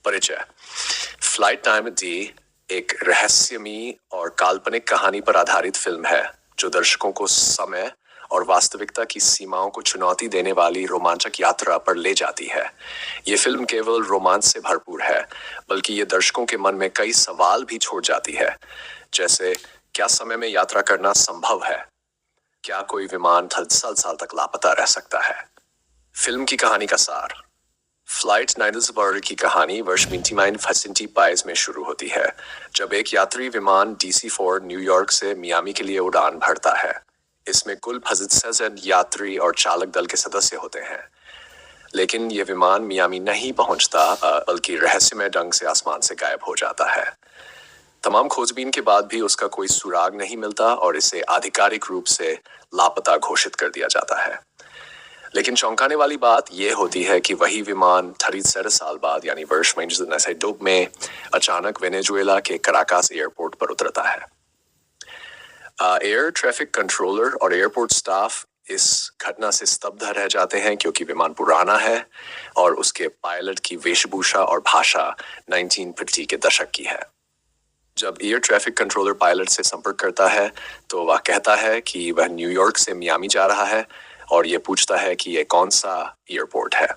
परिचय। Flight 9D एक रहस्यमयी और काल्पनिक कहानी पर आधारित फिल्म है जो दर्शकों को समय और वास्तविकता की सीमाओं को चुनौती देने वाली रोमांचक यात्रा पर ले जाती है। ये फिल्म केवल रोमांच से भरपूर है, बल्कि ये दर्शकों के मन में कई सवाल भी छोड़ जाती है, जैसे क्या समय में यात्रा करना संभव है? क्या कोई विमान 10 साल तक लापता रह सकता है? फिल्म की कहानी का सार। फ्लाइट 9D की कहानी वर्ष 1955 में शुरू होती है, जब एक यात्री विमान DC-4 न्यूयॉर्क से मियामी के लिए उड़ान भरता है। इसमें कुल 10 यात्री और चालक दल के सदस्य होते हैं, लेकिन ये विमान मियामी नहीं पहुंचता, बल्कि रहस्यमय ढंग से आसमान से गायब हो जाता है। तमाम खोजबीन के बाद भी उसका कोई सुराग नहीं मिलता और इसे आधिकारिक रूप से लापता घोषित कर दिया जाता है। लेकिन चौंकाने वाली बात यह होती है कि वही विमान 37 साल बाद यानी वर्ष 1992 में अचानक वेनेजुएला के कराकास एयरपोर्ट पर उतरता है। एयर ट्रैफिक कंट्रोलर और एयरपोर्ट स्टाफ इस घटना से स्तब्ध रह जाते हैं, क्योंकि विमान पुराना है और उसके पायलट की वेशभूषा और भाषा 1950 के दशक की है। जब एयर ट्रैफिक कंट्रोलर पायलट से संपर्क करता है तो वह कहता है कि वह न्यूयॉर्क से मियामी जा रहा है और ये पूछता है कि ये कौन सा एयरपोर्ट है।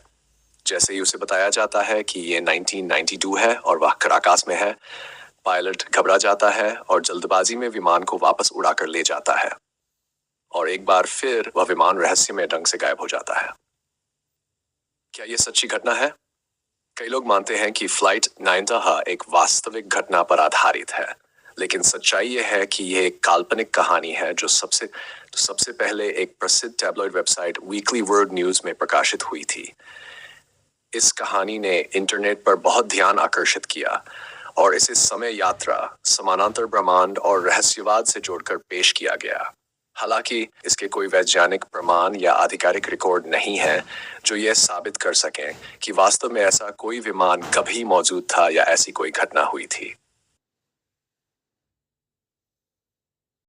जैसे ही उसे बताया जाता है कि ये 1992 है और वह कराकास में है, पायलट घबरा जाता है और जल्दबाजी में विमान को वापस उड़ाकर ले जाता है और एक बार फिर वह विमान रहस्यमय ढंग से गायब हो जाता है। क्या ये सच्ची घटना है? कई लोग मानते हैं कि फ्लाइट 9D एक वास्तविक घटना पर आधारित है, लेकिन सच्चाई यह है कि यह एक काल्पनिक कहानी है जो सबसे पहले एक प्रसिद्ध tabloid website weekly world news में प्रकाशित हुई थी। इस कहानी ने इंटरनेट पर बहुत ध्यान आकर्षित किया और इसे समय यात्रा, समानांतर ब्रह्मांड और रहस्यवाद से जोड़कर पेश किया गया। हालांकि इसके कोई वैज्ञानिक प्रमाण या आधिकारिक रिकॉर्ड नहीं है जो यह साबित कर सकें कि वास्तव में ऐसा कोई विमान कभी मौजूद था या ऐसी कोई घटना हुई थी।